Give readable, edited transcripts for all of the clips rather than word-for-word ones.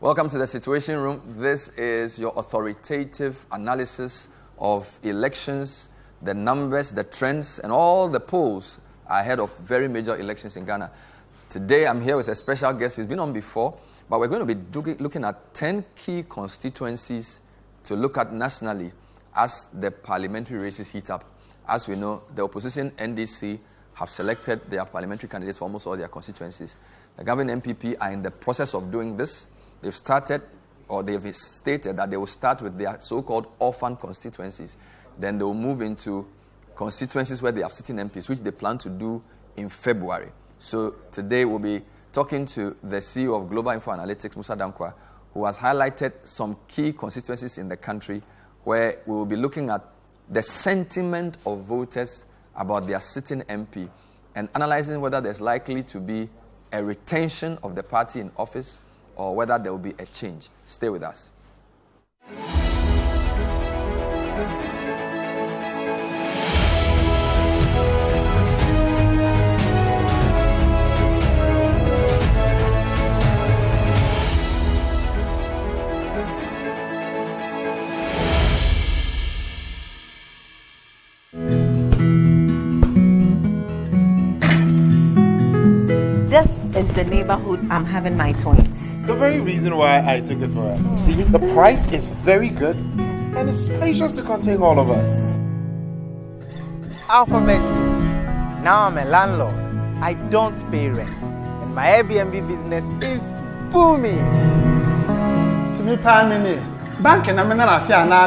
Welcome to the Situation Room. This is your authoritative analysis of elections, the numbers, the trends, and all the polls ahead of very major elections in Ghana. Today, I'm here with a special guest who's been on before, but we're going to be looking at 10 key constituencies to look at nationally as the parliamentary races heat up. As we know, the opposition NDC have selected their parliamentary candidates for almost all their constituencies. The governing MPP are in the process of doing this. They've started, or they've stated that they will start with their so-called orphan constituencies. Then they will move into constituencies where they have sitting MPs, which they plan to do in February. So today we'll be talking to the CEO of Global Info Analytics, Mussa Dankwa, who has highlighted some key constituencies in the country where we will be looking at the sentiment of voters about their sitting MP and analyzing whether there's likely to be a retention of the party in office or whether there will be a change. Stay with us. This is the neighborhood I'm having my twins. The very reason why I took it for us. See, the price is very good and it's spacious to contain all of us. Alphabet City. Now I'm a landlord. I don't pay rent. And my Airbnb business is booming. To be Pamini, bank and I'm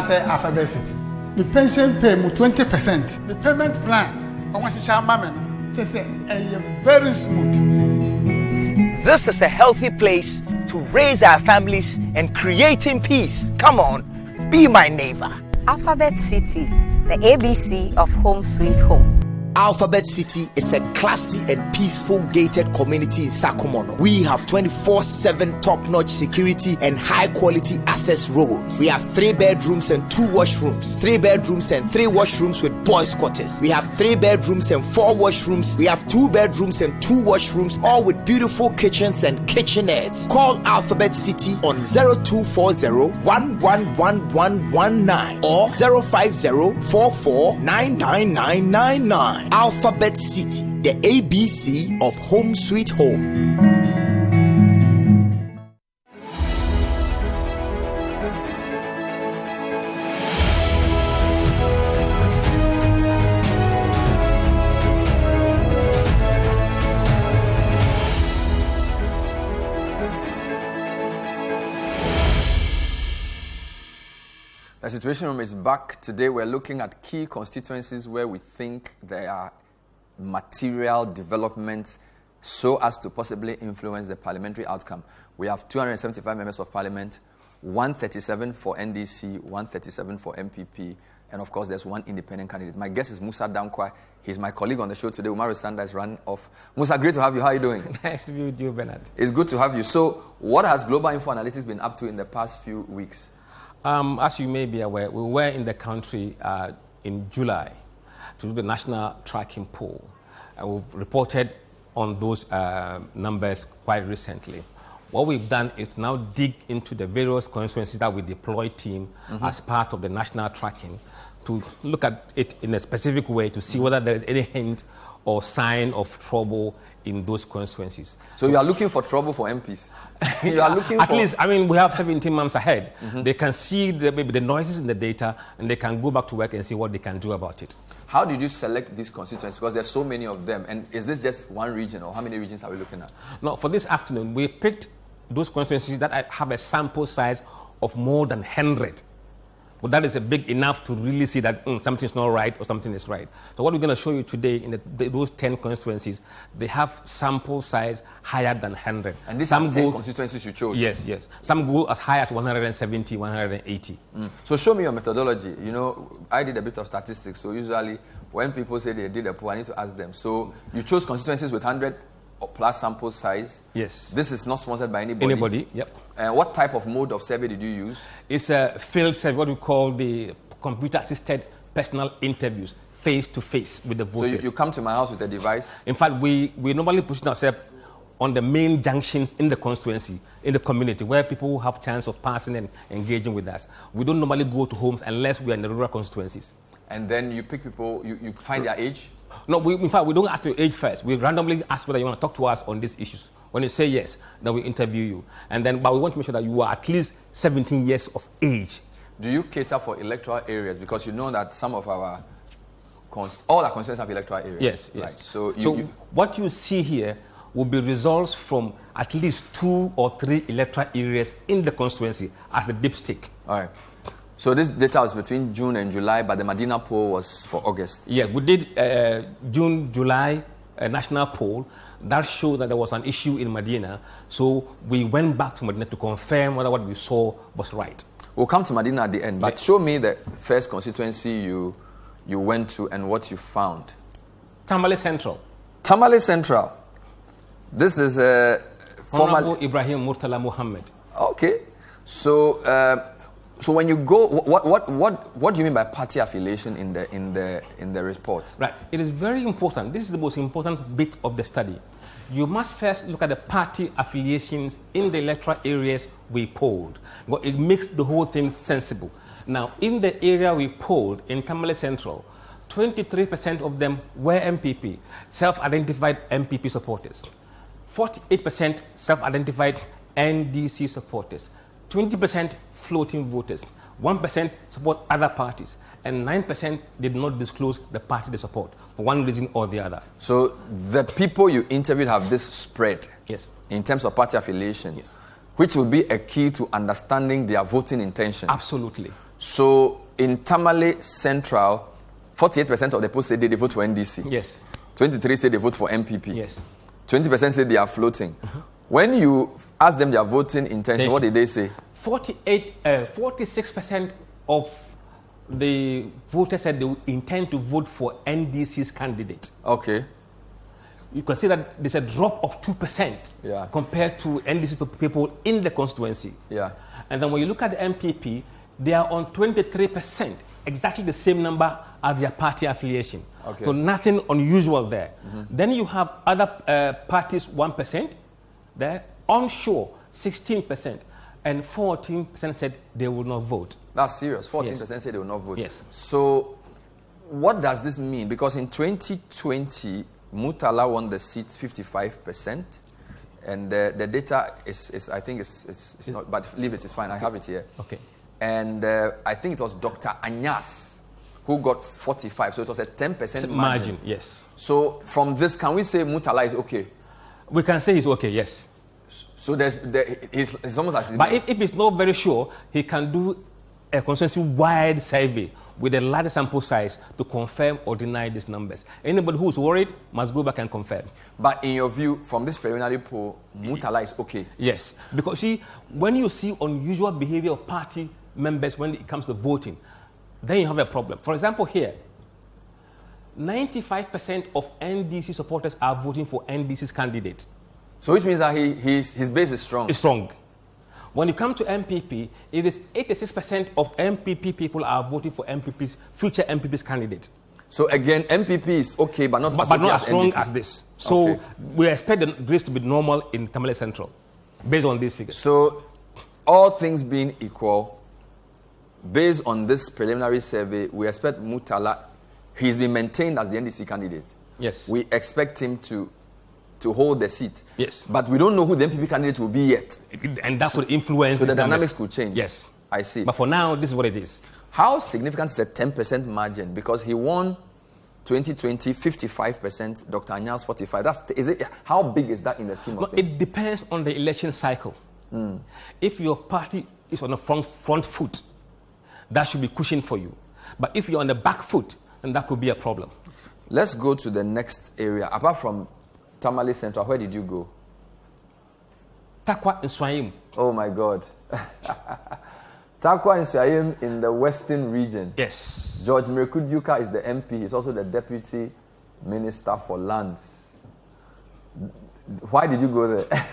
say Alphabet City. The pension pay 20%. The payment plan, I want to share my just say very smooth. This is a healthy place to raise our families and creating peace. Come on, be my neighbor. Alphabet City, the ABC of Home Sweet Home. Alphabet City is a classy and peaceful gated community in Sakumono. We have 24/7 top-notch security and high-quality access roads. We have 3 bedrooms and 2 washrooms, 3 bedrooms and 3 washrooms with boys' quarters. We have 3 bedrooms and 4 washrooms. We have 2 bedrooms and 2 washrooms, all with beautiful kitchens and kitchenettes. Call Alphabet City on 0240-111119 or 050-44-99999. Alphabet City, the ABC of Home Sweet Home. The Situation Room is back. Today we're looking at key constituencies where we think there are material developments so as to possibly influence the parliamentary outcome. We have 275 members of parliament, 137 for NDC, 137 for MPP, and of course there's 1 independent candidate. My guest is Mussa Dankwa. He's my colleague on the show today. Umaru Sanda is running off. Mussa, great to have you. How are you doing? Nice to be with you, Bernard. It's good to have you. So what has Global Info Analytics been up to in the past few weeks? As you may be aware, we were in the country in July to do the national tracking poll. And we've reported on those numbers quite recently. What we've done is now dig into the various constituencies that we deploy team as part of the national tracking to look at it in a specific way to see whether there is any hint or sign of trouble in those constituencies. So you are looking for trouble for MPs? You are looking at least, I mean, we have 17 months ahead. They can see maybe the noises in the data and they can go back to work and see what they can do about it. How did you select these constituencies? Because there's so many of them. And is this just one region or how many regions are we looking at? No, for this afternoon, we picked those constituencies that have a sample size of more than 100. But that is a big enough to really see that something's not right or something is right. So what we're going to show you today in those 10 constituencies, they have sample size higher than 100. And these are 10 constituencies you chose? Yes, yes. Some go as high as 170, 180. So show me your methodology. You know, I did a bit of statistics. So usually when people say they did a poll, I need to ask them. So you chose constituencies with 100 plus sample size. Yes. This is not sponsored by anybody. Anybody, yep. And what type of mode of survey did you use? It's a field survey, what we call the computer-assisted personal interviews, face-to-face with the voters. So you come to my house with a device? In fact, we normally position ourselves on the main junctions in the constituency, in the community, where people have chance of passing and engaging with us. We don't normally go to homes unless we are in the rural constituencies. And then you pick people, you find their age? No, in fact, we don't ask your age first. We randomly ask whether you want to talk to us on these issues. When you say yes, then we interview you. But we want to make sure that you are at least 17 years of age. Do you cater for electoral areas? Because you know that some of our, all our constituencies have electoral areas. Yes, yes. Right. So what you see here will be results from at least 2 or 3 electoral areas in the constituency as the dipstick. All right. So this data was between June and July, but the Madina poll was for August. Yeah, we did June, July national poll. That showed that there was an issue in Madina. So we went back to Madina to confirm whether what we saw was right. We'll come to Madina at the end, but show me the first constituency you went to and what you found. Tamale Central. Tamale Central. This is Honorable Ibrahim Murtala Muhammad. Okay. So when you go, what do you mean by party affiliation in the report? Right. It is very important. This is the most important bit of the study. You must first look at the party affiliations in the electoral areas we polled. But it makes the whole thing sensible. Now, in the area we polled in Tamale Central, 23% of them were MPP, self-identified MPP supporters. 48% self-identified NDC supporters. 20% floating voters. 1% support other parties. And 9% did not disclose the party they support for one reason or the other. So the people you interviewed have this spread. Yes. In terms of party affiliation. Yes. Which would be a key to understanding their voting intention. Absolutely. So in Tamale Central, 48% of the people say they vote for NDC. Yes. 23% say they vote for MPP. Yes. 20% say they are floating. Mm-hmm. When you ask them their voting intention, what did they say? 46% of the voters said they intend to vote for NDC's candidate. Okay. You can see that there's a drop of 2% compared to NDC people in the constituency. Yeah. And then when you look at the MPP, they are on 23%, exactly the same number as their party affiliation. Okay. So nothing unusual there. Mm-hmm. Then you have other parties, 1% there, onshore, 16%. And 14% said they will not vote. That's serious. 14% said they will not vote. Yes. So what does this mean? Because in 2020, Murtala won the seat 55%. And the data is I think, it's not, but leave it, it's fine. I have it here. Okay. And I think it was Dr. Anyas who got 45. So it was a 10% margin. Yes. So from this, can we say Murtala is okay? We can say he's okay, yes. So it's almost as... But if he's not very sure, he can do a constituency-wide survey with a larger sample size to confirm or deny these numbers. Anybody who's worried must go back and confirm. But in your view, from this preliminary poll, Murtala is okay? Yes. Because see, when you see unusual behavior of party members when it comes to voting, then you have a problem. For example, here, 95% of NDC supporters are voting for NDC's candidate. So which means that his base is strong? It's strong. When you come to MPP, it is 86% of MPP people are voting for future MPP's candidate. So again, MPP is okay, but not as strong NDC. as this. So we expect the race to be normal in Tamale Central, based on these figures. So all things being equal, based on this preliminary survey, we expect Murtala, he's been maintained as the NDC candidate. Yes. We expect him to hold the seat. Yes. But we don't know who the MPP candidate will be yet. And that could influence. So the dynamics could change. Yes. I see. But for now, this is what it is. How significant is a 10% margin? Because he won 2020 55%, Dr. Anyas 45%. How big is that in the scheme of things? It depends on the election cycle. If your party is on the front foot, that should be cushioned for you. But if you're on the back foot, then that could be a problem. Let's go to the next area. Apart from Tamale Central, where did you go? Tarkwa-Nsuaem. Oh my God. Tarkwa-Nsuaem in the western region. Yes. George Mirkudyuka is the MP. He's also the Deputy Minister for Lands. Why did you go there?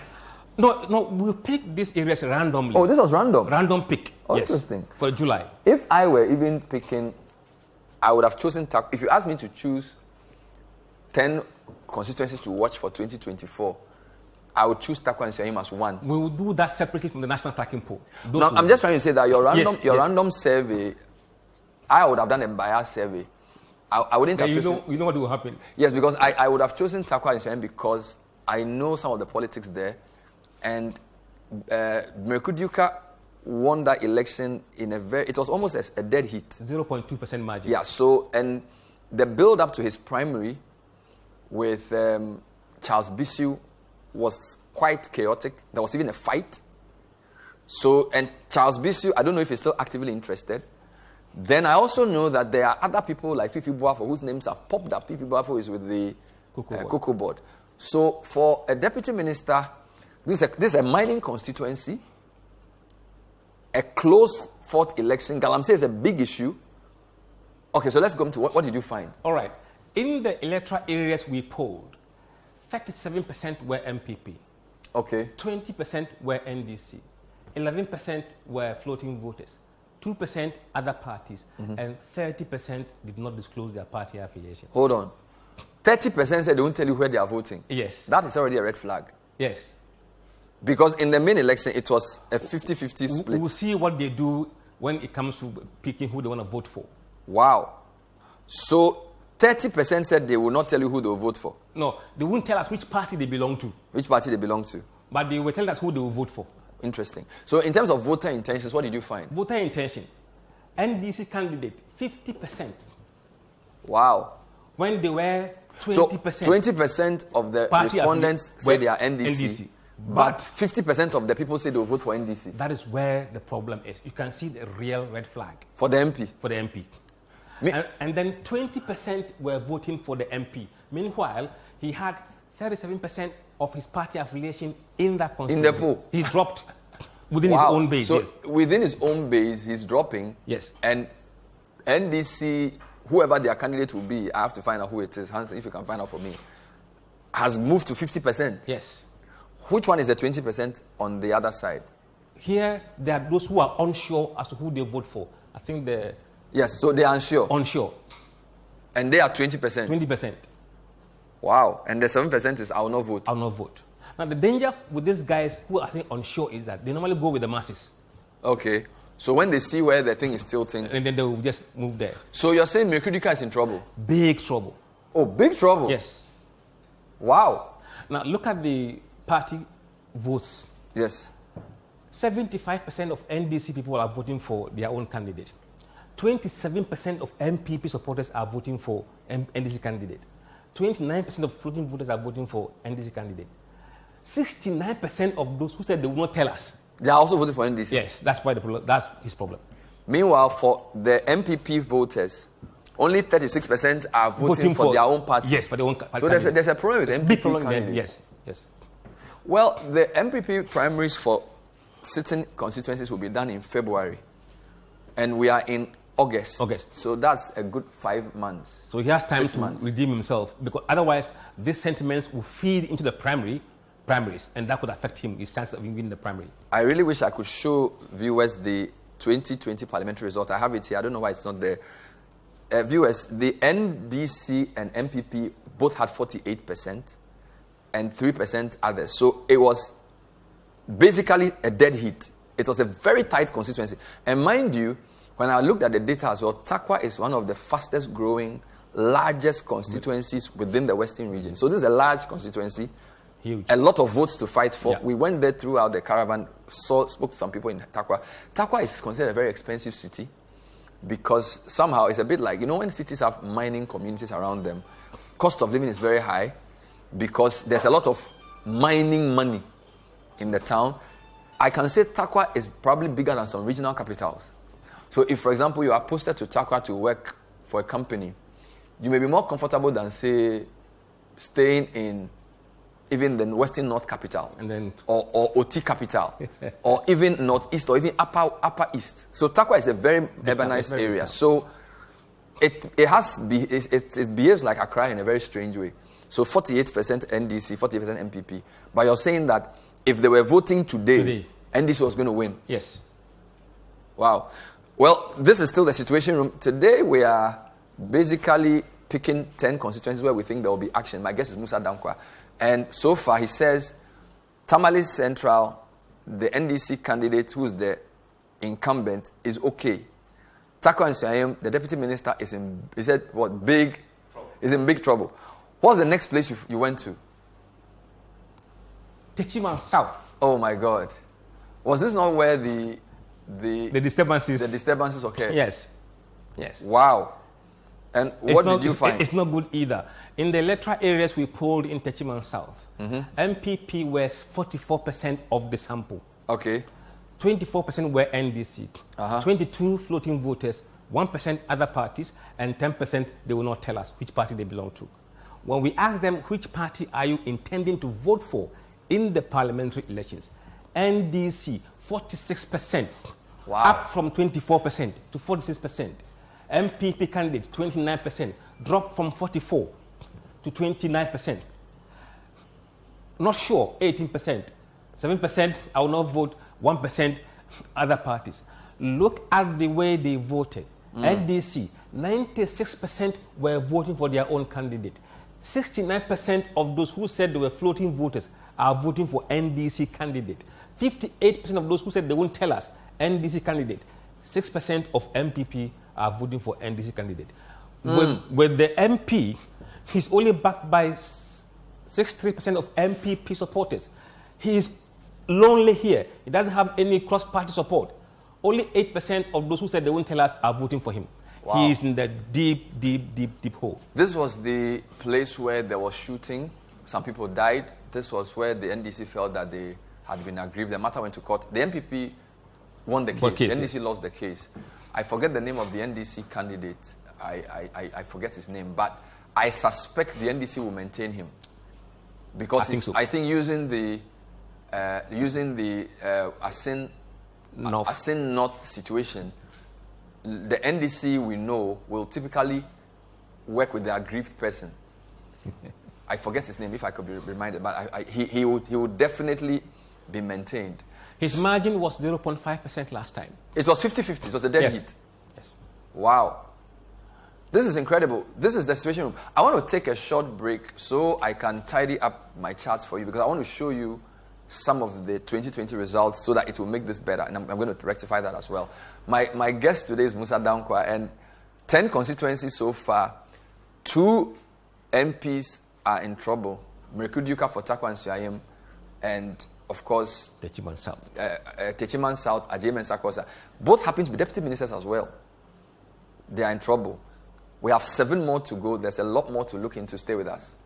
No, we picked these areas randomly. Oh, this was random? Random pick. Oh, yes. Interesting. For July. If I were even picking, I would have chosen Tarkwa. If you asked me to choose 10 constituencies to watch for 2024, I would choose Tarkwa-Nsuaem as one. We will do that separately from the national tracking poll. No, I'm just trying to say that your random, Yes. random survey, I would have done a bias survey. I wouldn't have chosen. You know what will happen? Yes, because I would have chosen Tarkwa-Nsuaem because I know some of the politics there, and Merkuduka won that election in it was almost a dead heat. 0.2% margin. Yeah, so, and the build up to his primary with Charles Bisu was quite chaotic. There was even a fight. So, and Charles Bisu, I don't know if he's still actively interested. Then I also know that there are other people like Fifi Boafo whose names have popped up. Fifi Boafo is with the Cocoa Board. So for a deputy minister, this is a mining constituency, a close fourth election. Galamsey is a big issue. Okay, so let's go to what did you find? All right. In the electoral areas we polled, 37% were MPP. Okay. 20% were NDC. 11% were floating voters. 2% other parties. And 30% did not disclose their party affiliation. Hold on. 30% said they won't tell you where they are voting. Yes. That is already a red flag. Yes. Because in the main election, it was a 50-50 split. We will see what they do when it comes to picking who they want to vote for. Wow. So 30% said they will not tell you who they will vote for. No, they won't tell us which party they belong to. Which party they belong to. But they will tell us who they will vote for. Interesting. So in terms of voter intentions, what did you find? Voter intention. NDC candidate, 50%. Wow. When they were 20%. So 20% of the respondents say they are NDC. But 50% of the people say they will vote for NDC. That is where the problem is. You can see the real red flag. For the MP? For the MP. And then 20% were voting for the MP. Meanwhile, he had 37% of his party affiliation in that constituency. In the poll? He dropped within his own base. So yes. Within his own base, he's dropping. Yes. And NDC, whoever their candidate will be, I have to find out who it is. Hansen, if you can find out for me, has moved to 50%. Yes. Which one is the 20% on the other side? Here, there are those who are unsure as to who they vote for. I think the... Yes, so they are unsure. Unsure. And they are 20%. 20%. Wow. And the 7% is I will not vote. I will not vote. Now, the danger with these guys who are unsure is that they normally go with the masses. Okay. So when they see where the thing is tilting... And then they will just move there. So you're saying Merkuduka is in trouble? Big trouble. Oh, big trouble? Yes. Wow. Now, look at the party votes. Yes. 75% of NDC people are voting for their own candidate. 27% of MPP supporters are voting for NDC candidate. 29% of floating voters are voting for NDC candidate. 69% of those who said they will not tell us. They are also voting for NDC? Yes, that's his problem. Meanwhile, for the MPP voters, only 36% are voting for their own party. Yes, for their own party. So there's a problem with MPP. Big problem with them. Yes, yes. Well, the MPP primaries for sitting constituencies will be done in February. And we are in August. So that's a good 5 months. So he has time to redeem himself, because otherwise these sentiments will feed into the primaries, and that could affect him, his chances of winning the primary. I really wish I could show viewers the 2020 parliamentary result. I have it here. I don't know why it's not there. Viewers, the NDC and MPP both had 48% and 3% others. So it was basically a dead heat. It was a very tight constituency. And mind you, when I looked at the data as well, Tarkwa is one of the fastest growing, largest constituencies within the Western region. So this is a large constituency. Huge. A lot of votes to fight for. Yeah. We went there throughout the caravan, spoke to some people in Tarkwa. Tarkwa is considered a very expensive city because somehow it's a bit like, when cities have mining communities around them, cost of living is very high because there's a lot of mining money in the town. I can say Tarkwa is probably bigger than some regional capitals. So if, for example, you are posted to Tarkwa to work for a company, you may be more comfortable than, say, staying in even the Western North capital, and then or OT capital, or even Northeast, or even Upper East. So Tarkwa is a very urbanized area. So it behaves like Accra in a very strange way. So 48% NDC, 40% MPP. But you're saying that if they were voting today, NDC was going to win. Yes. Wow. Well, this is still the situation room. Today we are basically picking 10 constituencies where we think there will be action. My guess is Mussa Dankwa. And so far he says Tamale Central, the NDC candidate who's the incumbent, is okay. Tarkwa-Nsuaem, the deputy minister, is in big trouble. What's the next place you went to? Techiman South. Oh my God. Was this not where the disturbances occurred? Yes. Wow. And what did you find? It's not good either. In the electoral areas we polled in Techiman South, MPP was 44% of the sample. Okay. 24% were NDC, 22 floating voters, 1% other parties, and 10% they will not tell us which party they belong to. When we asked them which party are you intending to vote for in the parliamentary elections, NDC 46%, up from 24% to 46%. MPP candidate 29%, dropped from 44 to 29%. Not sure, 18%. 7%, I will not vote. 1%, other parties. Look at the way they voted. NDC, 96% were voting for their own candidate. 69% of those who said they were floating voters are voting for NDC candidate. 58% of those who said they won't tell us, NDC candidate. 6% of MPP are voting for NDC candidate. With the MP, he's only backed by 63% of MPP supporters. He is lonely here. He doesn't have any cross-party support. Only 8% of those who said they won't tell us are voting for him. Wow. He is in the deep hole. This was the place where there was shooting. Some people died. This was where the NDC felt that they had been aggrieved. The matter went to court. The MPP won the case. The NDC lost the case. I forget the name of the NDC candidate. I forget his name. But I suspect the NDC will maintain him. Because I think using the Asin North situation, the NDC we know will typically work with the aggrieved person. I forget his name if I could be reminded, but he would definitely be maintained. His margin was 0.5% last time. It was 50-50. It was a dead hit. Yes. Wow. This is incredible. This is the situation. I want to take a short break so I can tidy up my charts for you because I want to show you some of the 2020 results so that it will make this better. And I'm going to rectify that as well. My guest today is Mussa Dankwa, and 10 constituencies so far. 2 MPs are in trouble. Merikuduka for Tarkwa-Nsuaem, and of course Techiman South. Techiman South, Ajay and Sakosa. Both happen to be deputy ministers as well. They are in trouble. We have 7 more to go. There's a lot more to look into. Stay with us.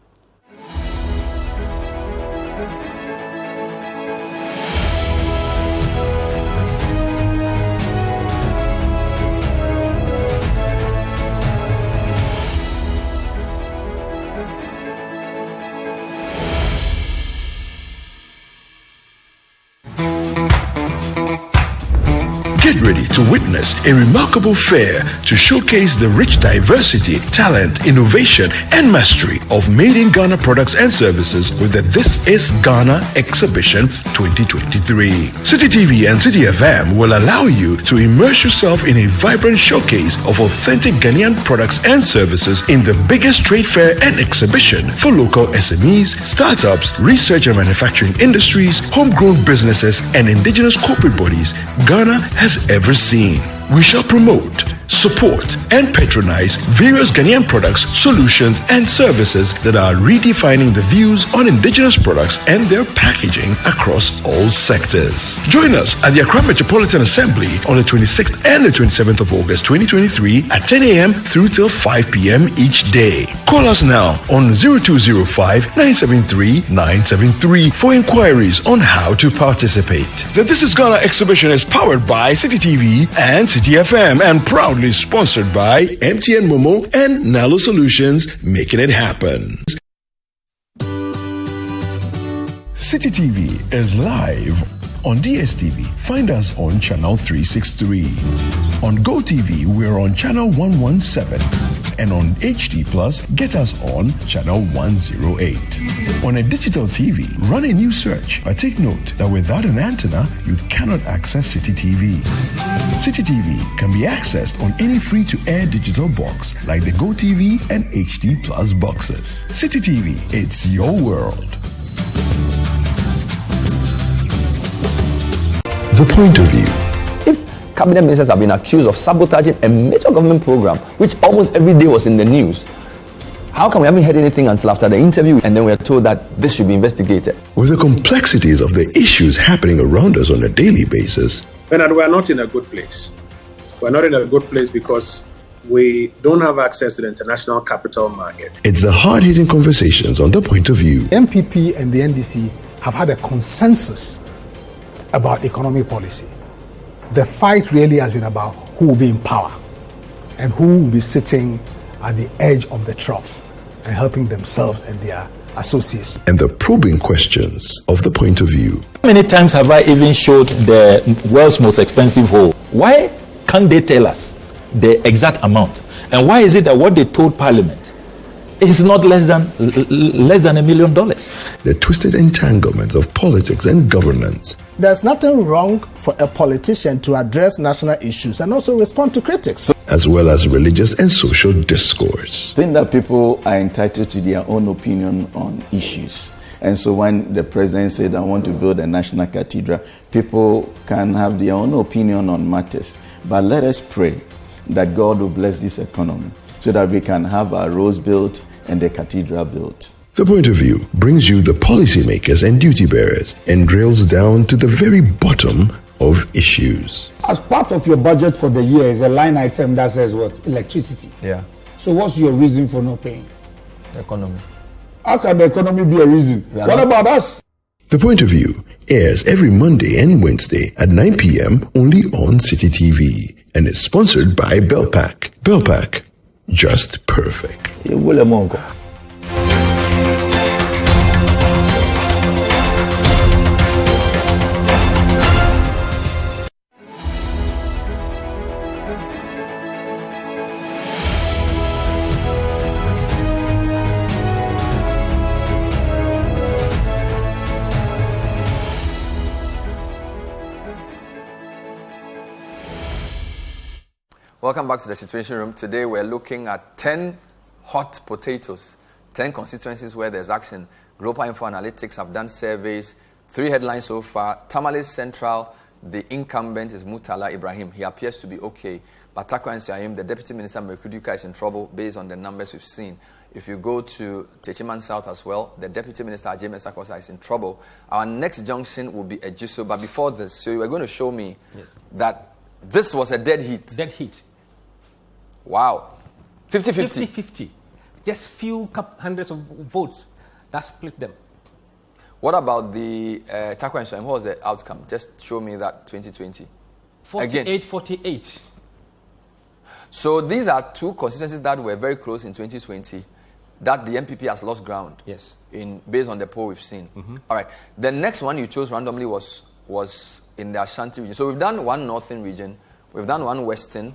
Get ready to witness a remarkable fair to showcase the rich diversity, talent, innovation, and mastery of made in Ghana products and services with the This is Ghana Exhibition 2023. Citi TV and Citi FM will allow you to immerse yourself in a vibrant showcase of authentic Ghanaian products and services in the biggest trade fair and exhibition for local SMEs, startups, research and manufacturing industries, homegrown businesses, and indigenous corporate bodies Ghana has ever seen. We shall promote, support, and patronize various Ghanaian products, solutions, and services that are redefining the views on indigenous products and their packaging across all sectors. Join us at the Accra Metropolitan Assembly on the 26th and the 27th of August 2023 at 10 a.m. through till 5 p.m. each day. Call us now on 0205-973-973 for inquiries on how to participate. The This is Ghana exhibition is powered by Citi TV and Citi FM and proudly sponsored by MTN Momo and Nalo Solutions, making it happen. Citi TV is live on DSTV. Find us on channel 363. On GoTV, we're on channel 117. And on HD Plus, get us on channel 108. On a digital TV, run a new search, but take note that without an antenna, you cannot access Citi TV. Citi TV can be accessed on any free-to-air digital box like the GoTV and HD Plus boxes. Citi TV, it's your world. The Point of View. If cabinet ministers have been accused of sabotaging a major government program, which almost every day was in the news, how come we haven't heard anything until after the interview and then we are told that this should be investigated? With the complexities of the issues happening around us on a daily basis, Bernard, we're not in a good place. We're not in a good place because we don't have access to the international capital market. it's the hard-hitting conversations on The Point of View. MPP and the NDC have had a consensus about economic policy. The fight really has been about who will be in power and who will be sitting at the edge of the trough and helping themselves and their associates. And the probing questions of The Point of View. How many times have I even showed the world's most expensive hole? Why can't they tell us the exact amount? And why is it that what they told Parliament is not less than $1 million? The twisted entanglements of politics and governance. There's nothing wrong for a politician to address national issues and also respond to critics, as well as religious and social discourse. I think that people are entitled to their own opinion on issues. And so when the president said, I want to build a national cathedral, people can have their own opinion on matters. But let us pray that God will bless this economy so that we can have our roads built and the cathedral built. The Point of View brings you the policymakers and duty bearers and drills down to the very bottom of issues. As part of your budget for the year is a line item that says what? Electricity. Yeah. So what's your reason for not paying? The economy. How can the economy be a reason? What about us? The Point of View airs every Monday and Wednesday at 9 p.m. only on Citi TV and is sponsored by Belpac. Belpac, just perfect. Welcome back to the Situation Room. Today we're looking at 10 hot potatoes, 10 constituencies where there's action. Global Info Analytics have done surveys, 3 headlines so far. Tamale Central, the incumbent is Murtala Ibrahim. He appears to be okay. But Tarkwa-Nsuaem, the Deputy Minister Mekuduka, is in trouble based on the numbers we've seen. If you go to Techiman South as well, the Deputy Minister James Sakosa is in trouble. Our next junction will be Ejisu. But before this, so you were going to show me that this was a dead heat. Dead heat. Wow. 50-50. 50-50. Just few hundreds of votes that split them. What about the Tarkwa-Nsuaem? What was the outcome? Just show me that 2020. 48-48. So these are 2 constituencies that were very close in 2020 that the MPP has lost ground. Yes. Based on the poll we've seen. All right. The next one you chose randomly was in the Ashanti region. So we've done 1 northern region, we've done 1 western,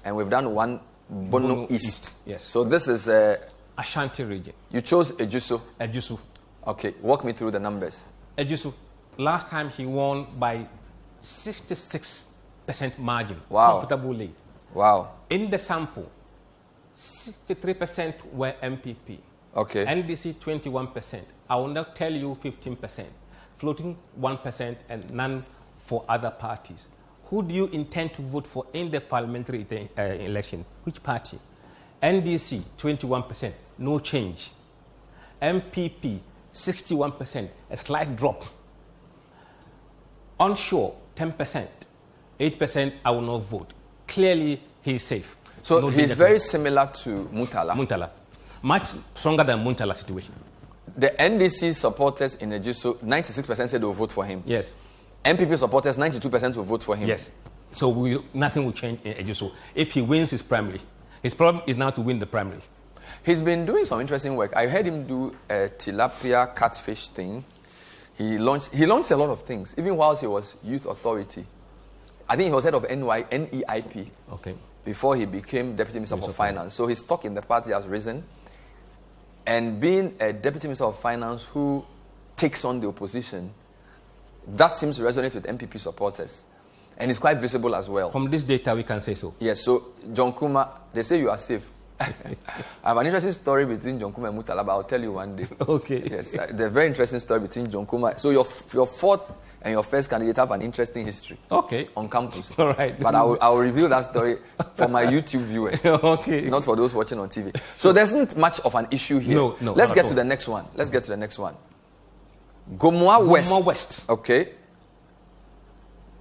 and we've done 1 Bono East. Yes. So this is Ashanti region. You chose Ejisu. Ejisu. Okay. Walk me through the numbers. Ejisu. Last time he won by 66% margin. Wow. Comfortable lead. Wow. In the sample, 63% were MPP. Okay. NDC 21%. I will not tell you 15%. Floating 1% and none for other parties. Who do you intend to vote for in the parliamentary election? Which party? NDC, 21%, no change. MPP, 61%, a slight drop. Onshore, 10%. 8%, I will not vote. Clearly, he is safe. So no he's very similar to Murtala. Murtala. Much stronger than Murtala's situation. The NDC supporters in Ejisu, 96% said they will vote for him. Yes. MPP supporters, 92% will vote for him. Yes. So nothing will change in Ejisu if he wins his primary. His problem is now to win the primary. He's been doing some interesting work. I heard him do a tilapia catfish thing. He launched a lot of things, even whilst he was youth authority. I think he was head of NEIP. Okay. Before he became Deputy Minister for Finance. So his stock in the party has risen. And being a Deputy Minister of Finance who takes on the opposition, that seems to resonate with MPP supporters. And it's quite visible as well. From this data, we can say so. Yes, so John Kuma, they say you are safe. I have an interesting story between John Kuma and Murtala, but I'll tell you one day. Okay. Yes, the very interesting story between John Kuma. So your 4th and your first candidate have an interesting history. Okay. On campus. All right. But I will reveal that story for my YouTube viewers. Okay. Not for those watching on TV. So there isn't much of an issue here. No. Let's get to the next one. Gomoa West. Gomoa West. Okay.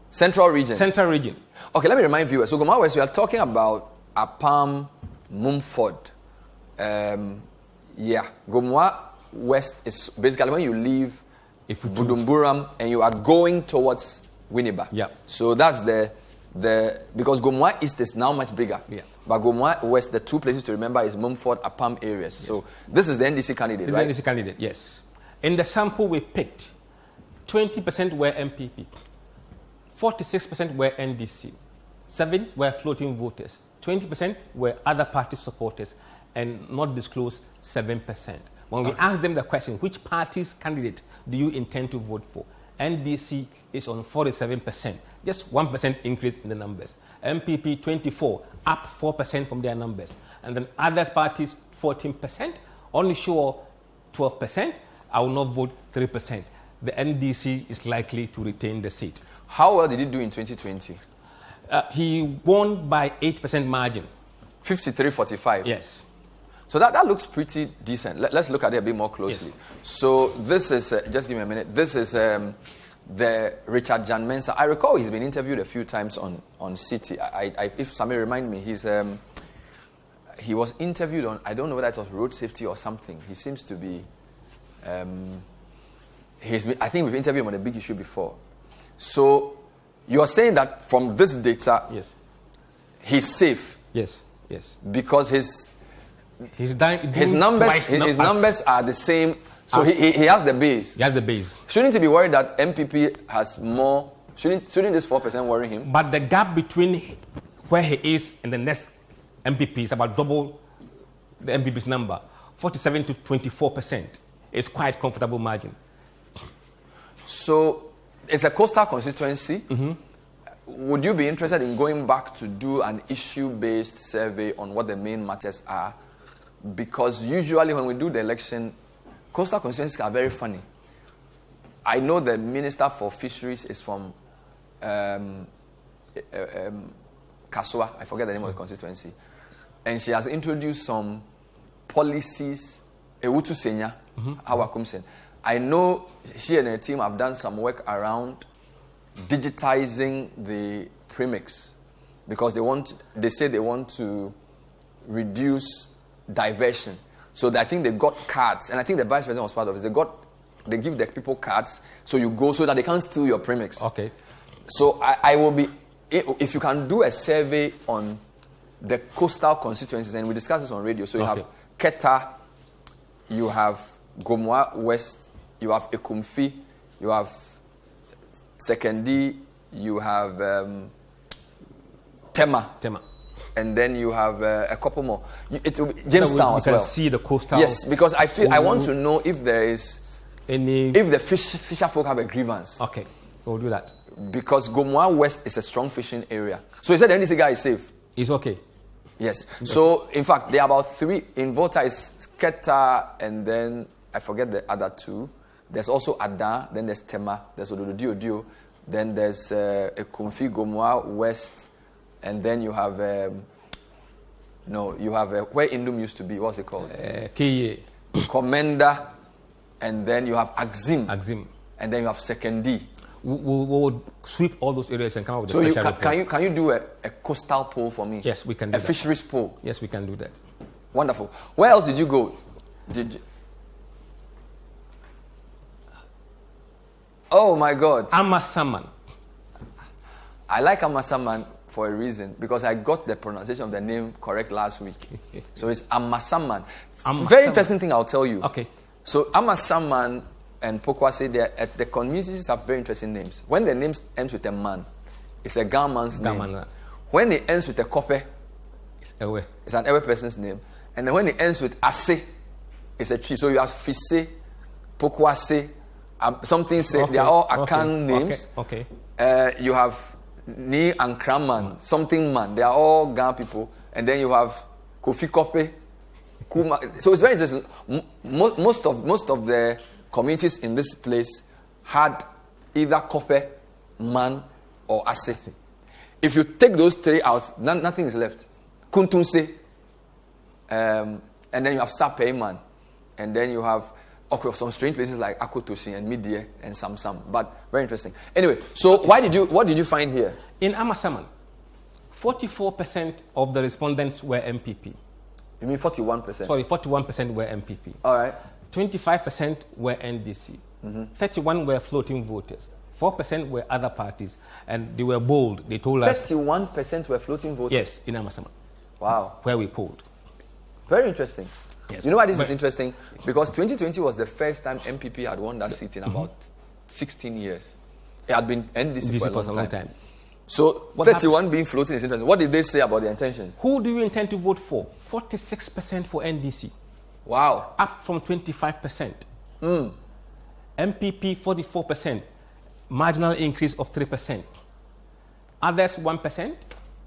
Central region. Okay, let me remind viewers. So Gomoa West, we are talking about Apam, Mumford. Gomoa West is basically when you leave Budumburam and you are going towards Winneba. Yeah. So that's the because Gomoa East is now much bigger. Yeah. But Gomoa West, the two places to remember is Mumford, Apam areas. Yes. So this is the NDC candidate, right? This is the NDC candidate, yes. In the sample we picked, 20% were MPP, 46% were NDC, 7% were floating voters, 20% were other party supporters, and not disclosed 7%. When we asked them the question, which party's candidate do you intend to vote for? NDC is on 47%, just 1% increase in the numbers. MPP 24%, up 4% from their numbers. And then other parties 14%, only sure 12%, I will not vote 3%. The NDC is likely to retain the seat. How well did he do in 2020? He won by 8% margin. 53-45? Yes. So that looks pretty decent. Let's look at it a bit more closely. Yes. So this is, just give me a minute, this is the Richard Jan Mensah. I recall he's been interviewed a few times on Citi. If somebody remind me, he was interviewed on, I don't know whether it was road safety or something. He seems to be, I think we've interviewed him on a big issue before. So you are saying that from this data, yes, he's safe. Yes. Because his numbers are the same. So he has the base. He has the base. Shouldn't he be worried that MPP has more? Shouldn't this 4% worry him? But the gap between where he is and the next MPP is about double the MPP's number. 47 to 24% is quite comfortable margin. So it's a coastal constituency. Mm-hmm. Would you be interested in going back to do an issue-based survey on what the main matters are? Because usually when we do the election, coastal constituencies are very funny. I know the Minister for Fisheries is from Kasua. I forget the name of the constituency. And she has introduced some policies. Awutu Senya East. I know she and her team have done some work around digitizing the premix because they say they want to reduce diversion. So I think they got cards, and I think the vice president was part of it. They give the people cards, so you go so that they can't steal your premix. Okay. So I will be, if you can do a survey on the coastal constituencies, and we discussed this on radio. So you have Keta, you have Gomoa West, you have Ekumfi, you have Sekendi, you have Tema. And then you have a couple more. It will be Jamestown as well. You can see the coastal. Yes, because I want to know if there is if the fisher folk have a grievance. Okay, we'll do that. Because Gomoa West is a strong fishing area. So he said the NDC guy is safe. It's okay. Yes. So in fact, there are about 3 in Volta is Keta, and then I forget the other 2. There's also Ada, then there's Tema, there's Ododio, then there's Ekumfi, Gomoa West, and then you have where Indum used to be. What's it called? Kiye. Commander, and then you have Axim, and then you have Sekendi. We will sweep all those areas and come up with a special report. Can you do a coastal poll for me? Yes, we can do that. A fisheries poll? Yes, we can do that. Wonderful. Where else did you go? Oh my God. Amasaman. I like Amasaman for a reason, because I got the pronunciation of the name correct last week. So it's Amasaman. Very interesting thing I'll tell you. Okay. So Amasaman and Pokwase, the communities have very interesting names. When the name ends with a man, it's a Gaman's name. When it ends with a Kope, it's an Ewe person's name. And then when it ends with Ase, it's a tree. So you have Fise, Pokwase, something say, they are all Akan names. Okay. You have Ni and Kraman, something man. They are all Ga people. And then you have Kofi Kope, Kuma. So it's very interesting. Most of the communities in this place had either Kope, Man, or Ase. If you take those three out, nothing is left. Kuntunse, and then you have Sape Man, and then you have some strange places like Akotosi and Midie and Samsam. But very interesting. Anyway, so what did you find here? In Amasaman, 44% of the respondents were MPP. You mean 41%? Sorry, 41% were MPP. All right. 25% were NDC. 31 were floating voters. 4% were other parties. And they were bold. They told us... 31% were floating voters? Yes, in Amasaman. Wow. Where we polled. Very interesting. Yes. You know why this is interesting? Because 2020 was the first time MPP had won that seat in about 16 years. It had been NDC for a long time. So what 31 happened? Being floating is interesting. What did they say about their intentions? Who do you intend to vote for? 46% for NDC. Wow. Up from 25%. MPP 44%. Marginal increase of 3%. Others 1%.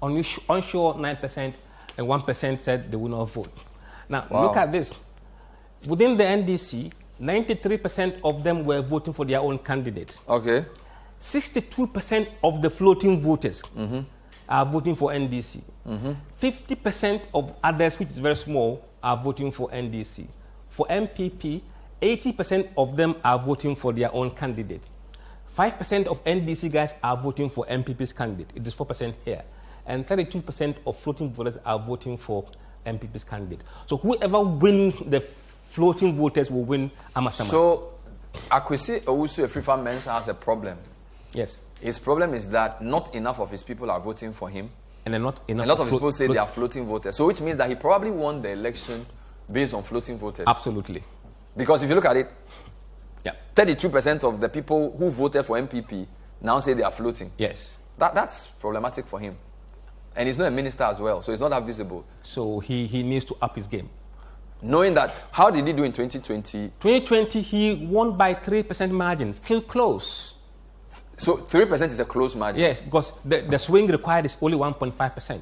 Onshore 9%. And 1% said they will not vote. Now, look at this. Within the NDC, 93% of them were voting for their own candidate. Okay. 62% of the floating voters are voting for NDC. 50% of others, which is very small, are voting for NDC. For MPP, 80% of them are voting for their own candidate. 5% of NDC guys are voting for MPP's candidate. It is 4% here. And 32% of floating voters are voting for MPP's candidate. So whoever wins the floating voters will win Amasaman. So Akwesi Owusu Efrifa Mensah has a problem. Yes. His problem is that not enough of his people are voting for him. And not enough. A lot of his people say they are floating voters. So which means that he probably won the election based on floating voters. Absolutely. Because if you look at it, 32% of the people who voted for MPP now say they are floating. Yes. That's problematic for him. And he's not a minister as well, so it's not that visible. So he needs to up his game. Knowing that, how did he do in 2020? 2020, he won by 3% margin, still close. So 3% is a close margin? Yes, because the swing required is only 1.5%.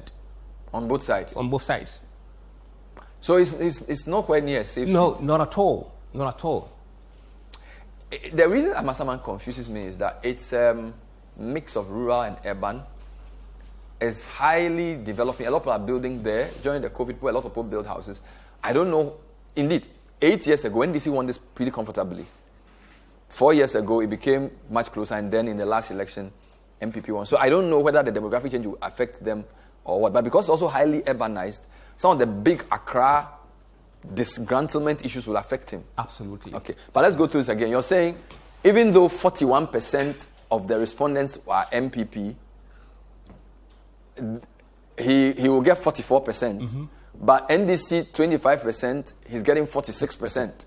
On both sides? On both sides. So it's nowhere near a safe seat? No, not at all. Not at all. The reason Amasaman confuses me is that it's a mix of rural and urban. It's highly developing. A lot of people are building there. During the COVID, a lot of people build houses. I don't know. Indeed, 8 years ago, NDC won this pretty comfortably. 4 years ago, it became much closer, and then in the last election, MPP won. So I don't know whether the demographic change will affect them or what. But because it's also highly urbanized, some of the big Accra disgruntlement issues will affect him. Absolutely. Okay, but let's go through this again. You're saying, even though 41% of the respondents are MPP, he will get 44%, but NDC 25%, he's getting 46%.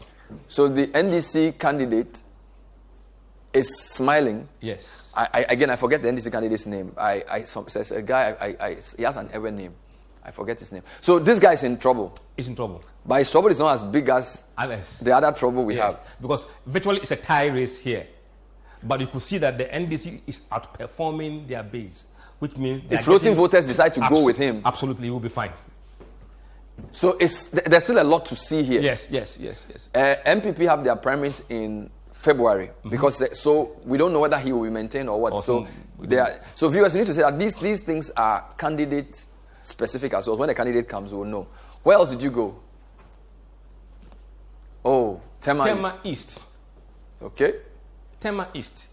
So the NDC candidate is smiling. Yes. I forget the NDC candidate's name. There's a guy, he has an ever name. I forget his name. So this guy is in trouble. He's in trouble. But his trouble is not as big as the other trouble we have. Because virtually it's a tie race here. But you could see that the NDC is outperforming their base, which means if floating voters decide to go with him, absolutely, he will be fine. So there's still a lot to see here. Yes. MPP have their primaries in February because so we don't know whether he will be maintained or what. Or so viewers, we need to say that these things are candidate specific as well. When the candidate comes, we'll know. Where else did you go? Oh, Tema East. Okay. Tema East.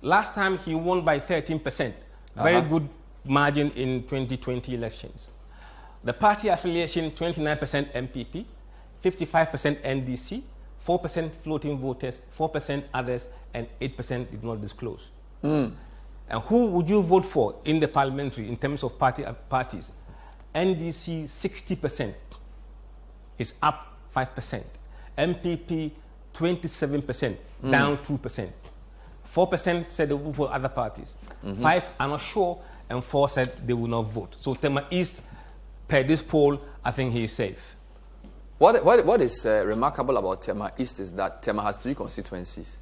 Last time he won by 13%. Very good margin in 2020 elections. The party affiliation, 29% MPP, 55% NDC, 4% floating voters, 4% others, and 8% did not disclose. And who would you vote for in the parliamentary in terms of parties? NDC 60% is up 5%. MPP 27%, down 2%. 4% said they will vote for other parties. 5 are not sure, and 4 said they will not vote. So Tema East, per this poll, I think he is safe. What is remarkable about Tema East is that Tema has 3 constituencies.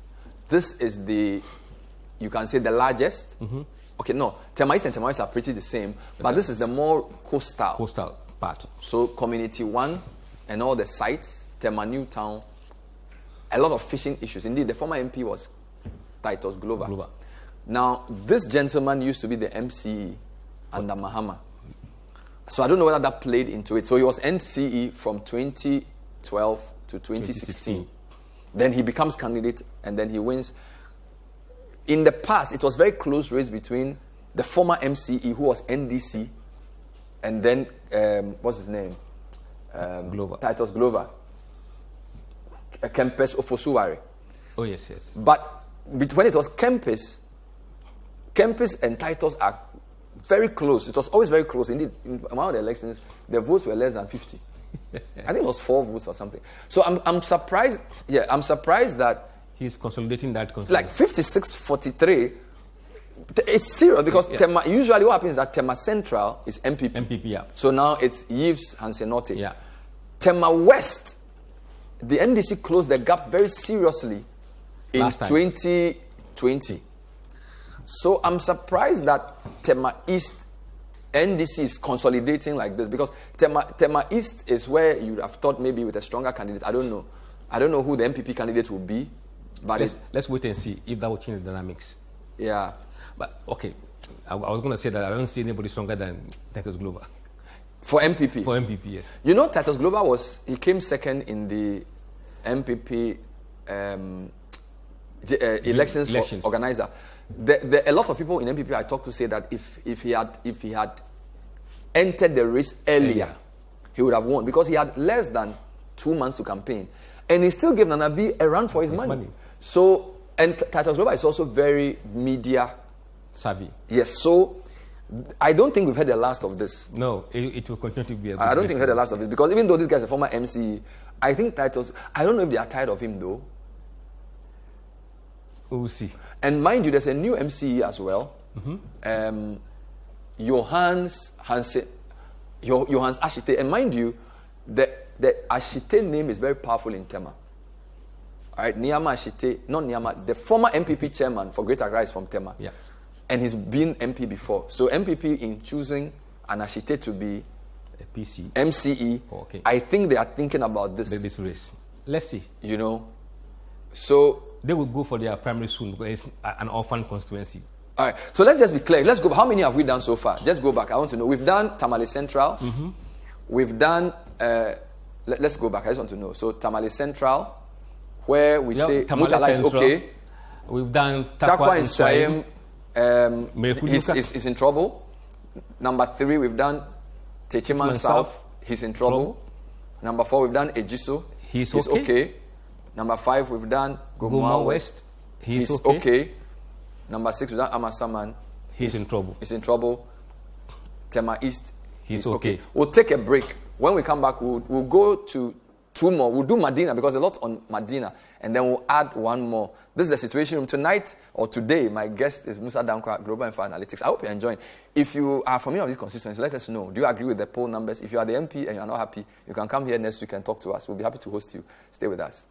This is you can say the largest. Okay, no, Tema East and Tema West are pretty the same, but this is the more coastal part. So Community 1 and all the sites, Tema New Town, a lot of fishing issues. Indeed, the former MP was Titus Glover. Now, this gentleman used to be the MCE under Mahama. So I don't know whether that played into it. So he was MCE from 2012 to 2016. Then he becomes candidate and then he wins. In the past, it was very close race between the former MCE, who was NDC, and then, what's his name? Glover. Titus Glover. Kempis Ofosuware. Oh, yes, yes. But when it was Kempis and Titus are very close. It was always very close. Indeed, in one of the elections, the votes were less than 50. I think it was 4 votes or something. So I'm surprised. Yeah, I'm surprised that he's consolidating that. Like 56-43. It's serious because Tema, usually what happens is that Tema Central is MPP. MPP, yeah. So now it's Yves Hansenote. Yeah. Tema West, the NDC closed the gap very seriously in 2020. So I'm surprised that Tema East NDC is consolidating like this because Tema East is where you would have thought maybe with a stronger candidate. I don't know who the MPP candidate will be, but let's wait and see if that will change the dynamics. Yeah, but okay, I was going to say that I don't see anybody stronger than Titus Glover for MPP. For MPP, yes. You know, Titus Glover came second in the MPP elections for organizer. A lot of people in MPP I talked to say that if he had entered the race earlier, he would have won because he had less than 2 months to campaign, and he still gave Nanabi a run for his money. So, and Titus Glover is also very media savvy. Yes, so I don't think we've heard the last of this. No, it will continue to be a good I don't think we've heard the last of this because even though this guy's a former MCE, I think Titus, I don't know if they are tired of him though. We'll see. And mind you, there's a new MCE as well. Mm-hmm. Johannes Ashite. And mind you, the Ashite name is very powerful in Tema. All right, Niama Ashite, not Niama, the former MPP chairman for Greater Accra is from Tema. Yeah. And he's been MP before. So MPP in choosing an Ashite to be a PC. MCE, I think they are thinking about this. This race. Let's see. You know, so they will go for their primary soon because it's an orphan constituency. All right, so let's just be clear. Let's go. How many have we done so far? Just go back. I want to know. We've done Tamale Central. Mm-hmm. We've done. Let's go back. I just want to know. So Tamale Central, where we say Mutala is okay. We've done Tarkwa-Nsuaem. He's in trouble. Number 3, we've done Techiman South. He's in trouble. Number 4, we've done Ejisu. He's okay. Number 5, we've done Gomoa West. He's okay. Number 6, we've done Amasaman. He's in trouble. He's in trouble. Tema East. He's okay. We'll take a break. When we come back, we'll go to 2 more. We'll do Madina because there's a lot on Madina. And then we'll add 1 more. This is the situation room. Tonight or today, my guest is Mussa Dankwa, Global Info Analytics. I hope you're enjoying. If you are familiar with these constituencies, let us know. Do you agree with the poll numbers? If you are the MP and you're not happy, you can come here next week and talk to us. We'll be happy to host you. Stay with us.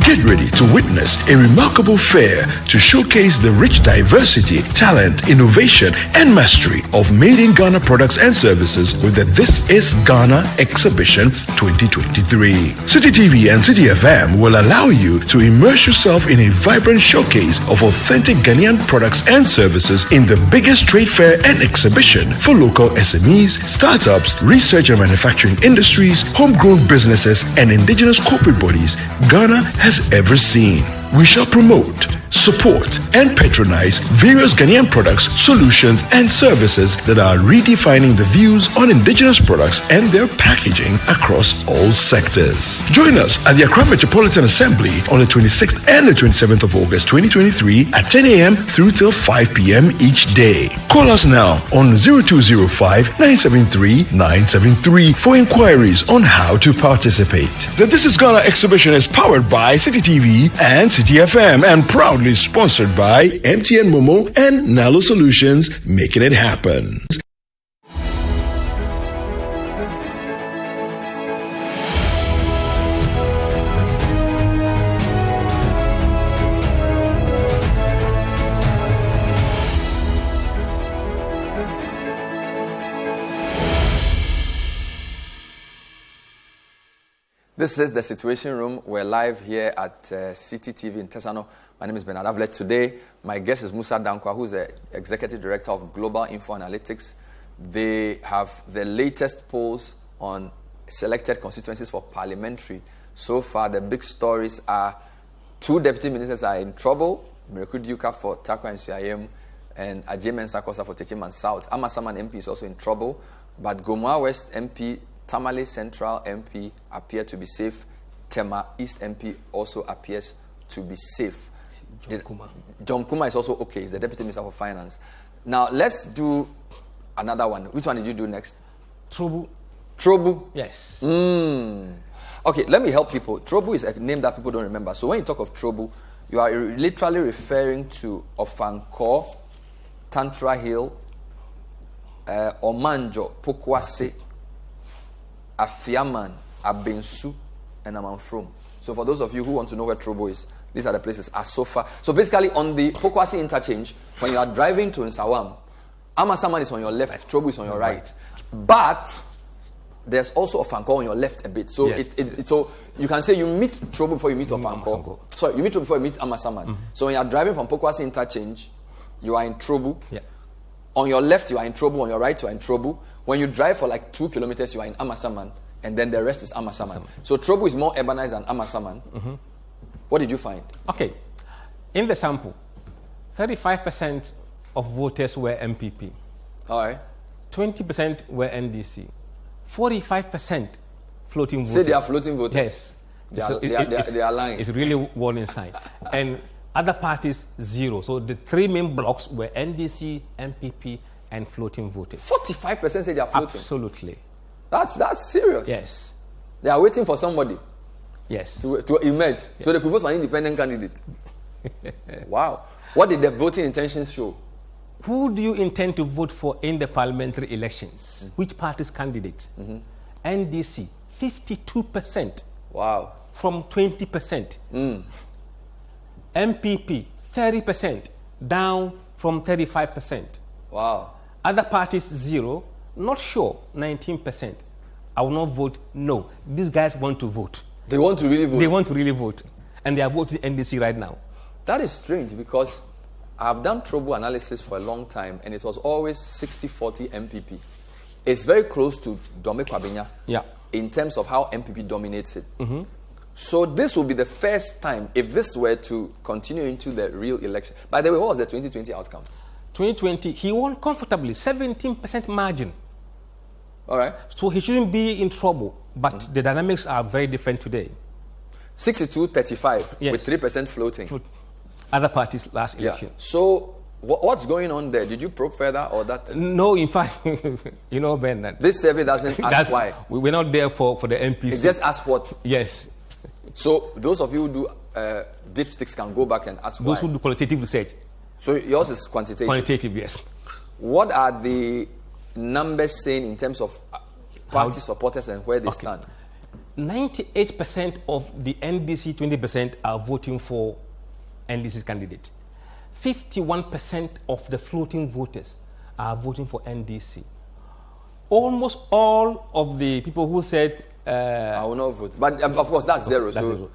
Get ready to witness a remarkable fair to showcase the rich diversity, talent, innovation, and mastery of made in Ghana products and services with the This is Ghana Exhibition 2023. Citi TV and Citi FM will allow you to immerse yourself in a vibrant showcase of authentic Ghanaian products and services in the biggest trade fair and exhibition for local SMEs, startups, research and manufacturing industries, homegrown businesses, and indigenous corporate bodies Ghana has ever seen. We shall promote, support, and patronize various Ghanaian products, solutions, and services that are redefining the views on indigenous products and their packaging across all sectors. Join us at the Accra Metropolitan Assembly on the 26th and the 27th of August 2023 at 10 a.m. through till 5 p.m. each day. Call us now on 0205-973-973 for inquiries on how to participate. The This is Ghana exhibition is powered by Citi TV and Citi FM and proudly sponsored by MTN Momo and Nalo Solutions, making it happen. This is the Situation Room. We're live here at Citi TV in Tesano. My name is Bernard Avlet. Today, my guest is Mussa Dankwa, who's the Executive Director of Global Info Analytics. They have the latest polls on selected constituencies for parliamentary. So far, the big stories are 2 deputy ministers are in trouble. Miracle Duka for Tarkwa-Nsuaem and Techiman South for Techiman South. Amasaman MP is also in trouble, but Gomoa West MP, Tamale Central MP appear to be safe. Tema East MP also appears to be safe. John Kuma is also okay. He's the Deputy Minister for Finance. Now, let's do another one. Which one did you do next? Trobu. Trobu? Yes. Okay, let me help people. Trobu is a name that people don't remember. So when you talk of Trobu, you are literally referring to Ofanko, Tantra Hill, Omanjo, Pokwase, Afiaman, Abensu, and Amanfrom. So for those of you who want to know where Trobu is, these are the places. Asofa. So basically on the Pokwase interchange, when you are driving to Nsuaem, Amasaman is on your left, Trobu is on your right. But there's also Ofanko on your left a bit. So Yes. So you can say you meet Trobu before you meet Ofanko. Sorry, you meet Trobu before you meet Amasaman. So when you are driving from Pokwase interchange, you are in Trobu. Yeah. On your left, you are in Trobu. On your right, you are in Trobu. When you drive for like 2 kilometers, you are in Amasaman. And then the rest is Amasaman. So Trobu is more urbanized than Amasaman. What did you find? Okay. In the sample, 35% of voters were MPP. All right. 20% were NDC. 45% floating voters. Say they are floating voters? Yes. They are lying. It's really warning sign. And other parties, 0. So the 3 main blocks were NDC, MPP, and floating voters. 45% say they are floating? Absolutely. That's serious. Yes. They are waiting for somebody. Yes. To emerge. Yes. So they could vote for an independent candidate. Wow. What did the voting intentions show? Who do you intend to vote for in the parliamentary elections? Which party's candidate? NDC, 52%. Wow. From 20%. MPP, 30%. Down from 35%. Wow. Other parties, 0. Not sure, 19%. I will not vote, no. These guys want to vote. They want to really vote? They want to really vote. And they are voting NDC right now. That is strange because I've done Trobu analysis for a long time and it was always 60-40 MPP. It's very close to Dome Kwabenya in terms of how MPP dominates it. So this will be the first time if this were to continue into the real election. By the way, what was the 2020 outcome? 2020, he won comfortably, 17% margin. All right. So he shouldn't be in trouble, but the dynamics are very different today. 62-35 with 3% floating. Other parties last election. So what's going on there? Did you probe further or that? No, in fact, you know, Ben, that this survey doesn't ask why. We're not there for the MPC. It just asks what? Yes. So those of you who do dipsticks can go back and ask why. Those who do qualitative research. So yours is quantitative? Quantitative, yes. What are the numbers saying in terms of party supporters and where they stand? 98% of the NDC, 20% are voting for NDC's candidate. 51% of the floating voters are voting for NDC. Almost all of the people who said I will not vote. But of course that's zero. That's so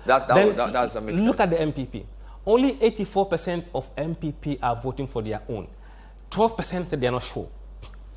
zero. That's a mix. Look at the MPP. Only 84% of MPP are voting for their own. 12% said they are not sure.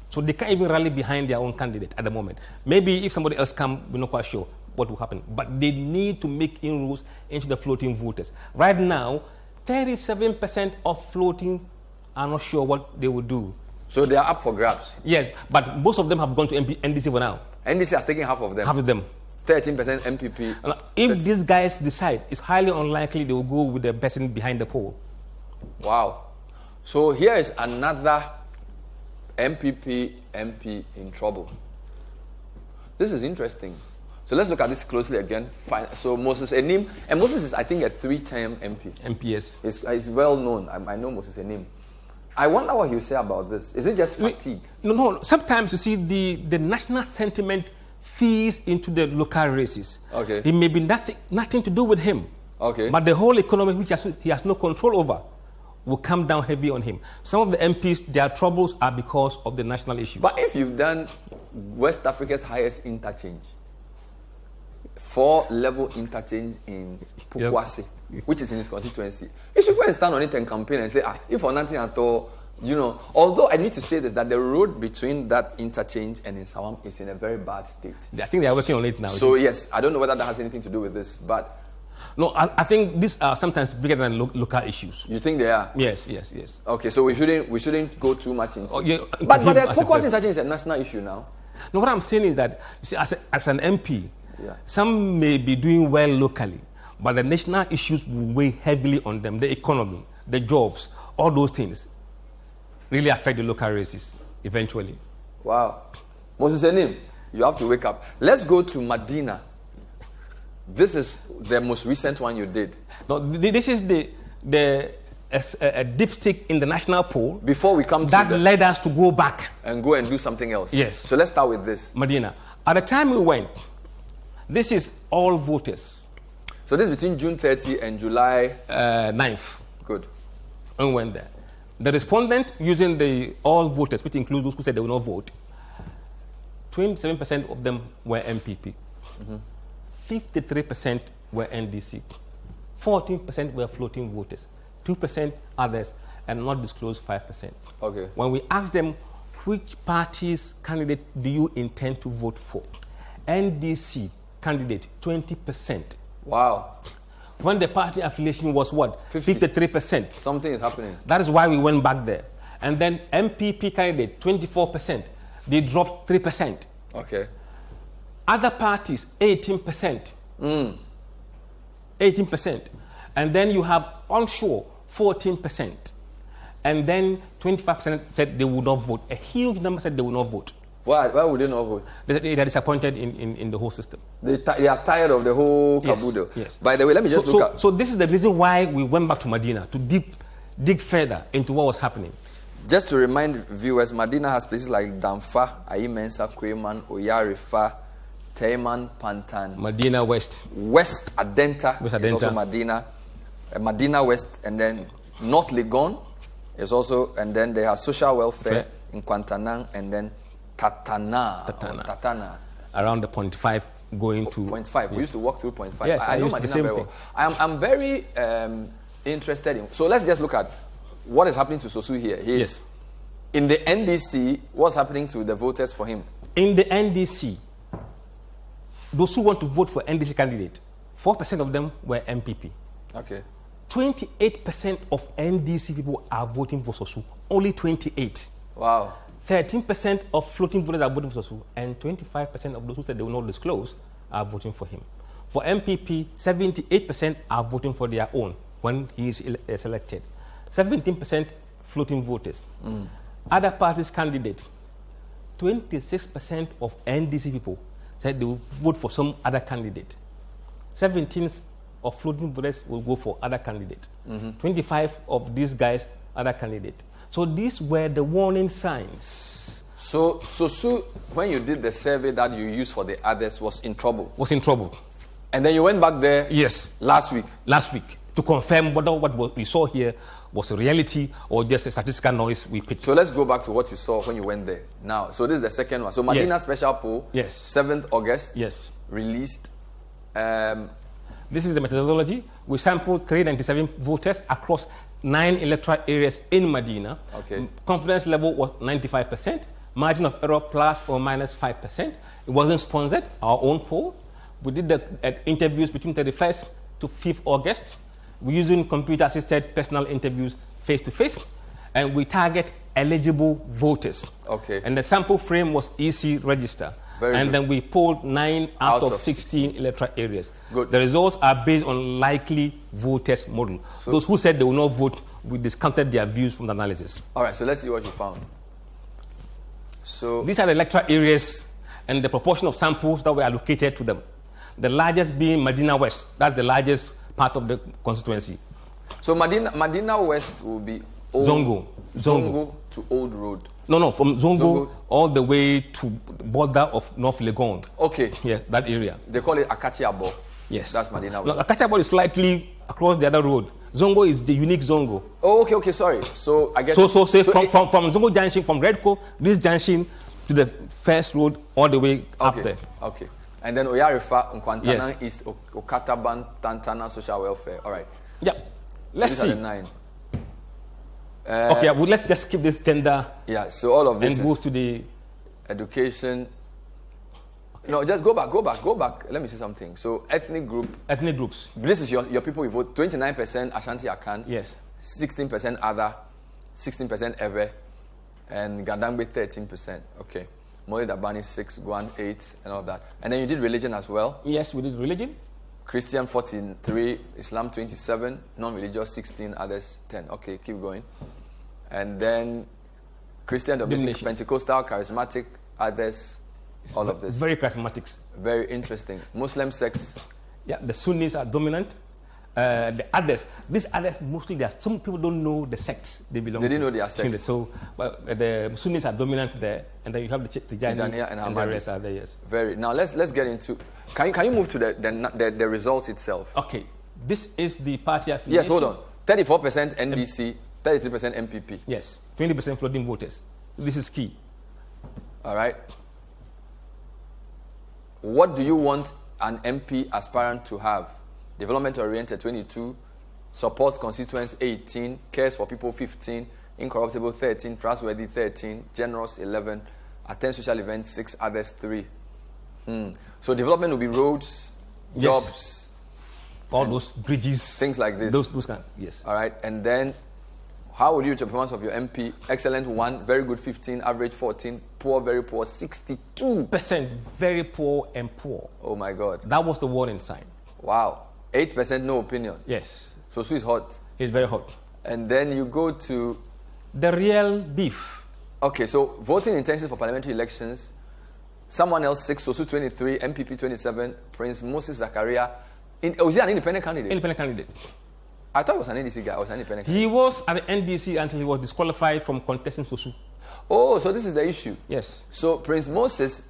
So they can't even rally behind their own candidate at the moment. Maybe if somebody else comes, we're not quite sure what will happen. But they need to make inroads into the floating voters. Right now, 37% of floating are not sure what they will do. So they are up for grabs? Yes, but most of them have gone to NDC for now. NDC has taken half of them? Half of them. 13% MPP. If these guys decide, it's highly unlikely they will go with the person behind the poll. Wow. So here is another MPP MP in trouble. This is interesting. So let's look at this closely again. Fine. So Moses Enim, and Moses is, I think, a 3-term MP. MPS. He's well known. I know Moses Enim. I wonder what he'll say about this. Is it just fatigue? No. Sometimes you see the national sentiment feeds into the local races. Okay. It may be nothing to do with him. Okay. But the whole economy, which he has no control over, will come down heavy on him. Some of the MPs, their troubles are because of the national issues. But if you've done West Africa's highest interchange, 4-level interchange in Pukwase, which is in his constituency. He should go and stand on it and campaign and say, if for nothing at all, although I need to say this, that the road between that interchange and Nsuaem is in a very bad state. I think they are working on it now. So yes, I don't know whether that has anything to do with this, but... No, I think these are sometimes bigger than local issues. You think they are? Yes. Okay, so we shouldn't go too much into... But the Pukwase interchange is a national issue now. No, what I'm saying is that, you see, as an MP, some may be doing well locally, but the national issues will weigh heavily on them. The economy, the jobs, all those things really affect the local races eventually. Wow. Moses Enim, you have to wake up. Let's go to Madina. This is the most recent one you did. No, this is a dipstick in the national poll. Before we come to that led us to go back and go and do something else. Yes. So let's start with this. Madina. At the time we went, this is all voters. So this is between June 30 and July 9th. Good. And went there. The respondent using the all voters, which includes those who said they will not vote, 27% of them were MPP. 53% were NDC. 14% were floating voters. 2% others, and not disclosed 5%. Okay. When we asked them, which party's candidate do you intend to vote for? NDC candidate, 20%. Wow. When the party affiliation was what? 53%. Something is happening. That is why we went back there. And then MPP candidate, 24%. They dropped 3%. Okay. Other parties, 18%. 18%. And then you have onshore, 14%. And then 25% said they would not vote. A huge number said they would not vote. Why would they not vote? They are disappointed in the whole system. They are tired of the whole caboodle. Yes. By the way, let me just look at... So this is the reason why we went back to Madina, to dig further into what was happening. Just to remind viewers, Madina has places like Damfa, Ayimensa, Kweman, Oyarifa, Techiman, Pantan. Madina West. West Adenta is also Madina. Madina West, and then North Legon is also, and then they have social welfare in Kwantanang, and then Tatana. Around the 0.5 going to... 0.5. Yes. We used to walk through 0.5. Yes, I know Madina very well. I'm very interested in... So let's just look at what is happening to Sosu here. Yes. In the NDC, what's happening to the voters for him? In the NDC, those who want to vote for NDC candidate, 4% of them were MPP. Okay. 28% of NDC people are voting for Sosu. Only 28. Wow. 13% of floating voters are voting for Sosu, and 25% of those who said they will not disclose are voting for him. For MPP, 78% are voting for their own when he is selected. 17% floating voters. Other parties' candidate, 26% of NDC people said they will vote for some other candidate. 17% of floating voters will go for other candidate. 25 of these guys, other candidate. So these were the warning signs. So Sosu, when you did the survey that you used for the others, was in trouble? Was in trouble. And then you went back there? Yes. Last week? Last week. To confirm whether what we saw here was a reality or just a statistical noise we picked. So let's go back to what you saw when you went there. Now, so this is the second one. So Madina special poll, 7th August, released. This is the methodology. We sampled 397 voters across 9 electoral areas in Madina. Okay. Confidence level was 95%. Margin of error plus or minus 5%. It wasn't sponsored, our own poll. We did the interviews between 31st to 5th August. We're using computer-assisted personal interviews face-to-face. And we target eligible voters. Okay. And the sample frame was EC register. And then we polled 9 out of 16 electoral areas. Good. The results are based on likely voters model. So those who said they will not vote, we discounted their views from the analysis. All right, so let's see what you found. So these are the electoral areas and the proportion of samples that were allocated to them. The largest being Madina West. That's the largest part of the constituency. So Madina West will be Zongo to Old Road. No, from Zongo all the way to border of North Legon. Okay. Yes, that area. They call it Akachiabo. Yes. That's Madina West. No, Akachiabo is slightly across the other road. Zongo is the unique Zongo. Oh, okay, sorry. So I guess... So from Zongo Junction, from Redco, this junction to the first road all the way up there. Okay. And then Oyarifa, Nkwantanan Yes. East, Okataban, Tantana, Social Welfare. All right. Yeah. Let's these are see. the 9. Okay, well, let's just keep this tender. Yeah, so all of this and move to the education. No, just go back. Let me see something. So ethnic groups. This is your people you vote. 29% Ashanti Akan. Yes. 16% Other. 16% Ewe. And Gandangbe 13%. Okay. Mole Dabani 6, Guan 8, and all that. And then you did religion as well. Yes, we did religion. Christian 43, Islam 27, non-religious 16, others 10. Okay, keep going. And then Christian, domestic, Pentecostal, charismatic, others, all of this. Very charismatics. Very interesting. Muslim sects. Yeah, the Sunnis are dominant. The others, these others mostly, there. Some people don't know the sects they belong to. They didn't know their sects. So the Sunnis are dominant there, and then you have the Tijani and the Ahmadi. rest are there. Yes. Very. Now let's get into. Can you move to the results itself? Okay. This is the party affiliation. Yes. Hold on. 34% NDC, 33% MPP. Yes. 20% floating voters. This is key. All right. What do you want an MP aspirant to have? Development-oriented 22, supports constituents 18, cares for people 15, incorruptible 13, trustworthy 13, generous 11, attends social events 6, others 3. So development will be roads, jobs, all those bridges, things like this. Those kind. Yes. All right, and then how would you rate the performance of your MP? Excellent 1, very good 15, average 14, poor, very poor 62%. Very poor and poor. Oh my God. That was the warning sign. Wow. 8% no opinion. Yes. So Sue is hot. He's very hot. And then you go to the real beef. Okay, so voting intentions for parliamentary elections. Someone else 6, so Sue 23, MPP 27, Prince Moses Zakaria. Was he an independent candidate? Independent candidate. I thought he was an NDC guy. I was an independent He candidate. was at the NDC until he was disqualified from contesting Sosu. Oh, so this is the issue. Yes. So Prince Moses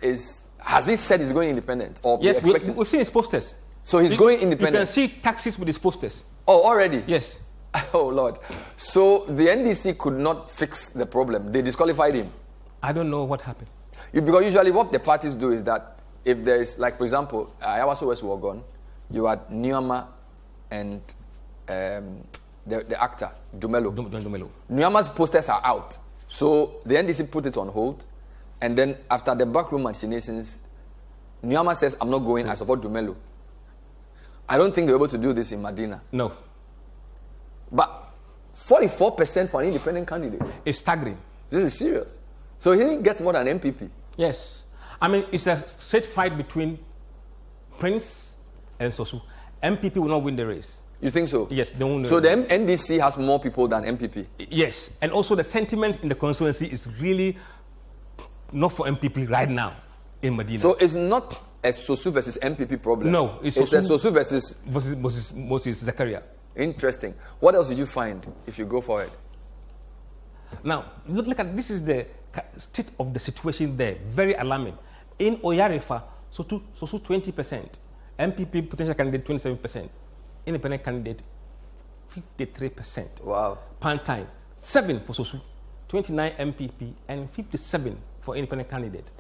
has he said he's going independent? Or yes, we've seen his posters. So he's going independent. You can see taxis with his posters. Oh, already? Yes. Oh, Lord. So the NDC could not fix the problem. They disqualified him. I don't know what happened. Because usually what the parties do is that if there is, like, for example, Ayawaso West Wogon, you had Nyama and the actor, Dumelo. Dumelo. Nyama's posters are out. So the NDC put it on hold. And then after the backroom machinations, Nyama says, I'm not going, I support Dumelo. I don't think they were able to do this in Madina. No. But 44% for an independent candidate. It's staggering. This is serious. So he gets more than MPP. Yes. I mean, it's a straight fight between Prince and Sosu. MPP will not win the race. You think so? Yes, they won't. So the NDC has more people than MPP? Yes. And also the sentiment in the constituency is really not for MPP right now in Madina. So it's not a Sosu versus MPP problem? No. It's a Sosu versus Moses Zakaria. Interesting. What else did you find if you go forward? Now, look at this is the state of the situation there. Very alarming. In Oyarifa, Sosu 20%. MPP potential candidate 27%. Independent candidate 53%. Wow. Pantine 7 for Sosu, 29 MPP, and 57 for independent candidate.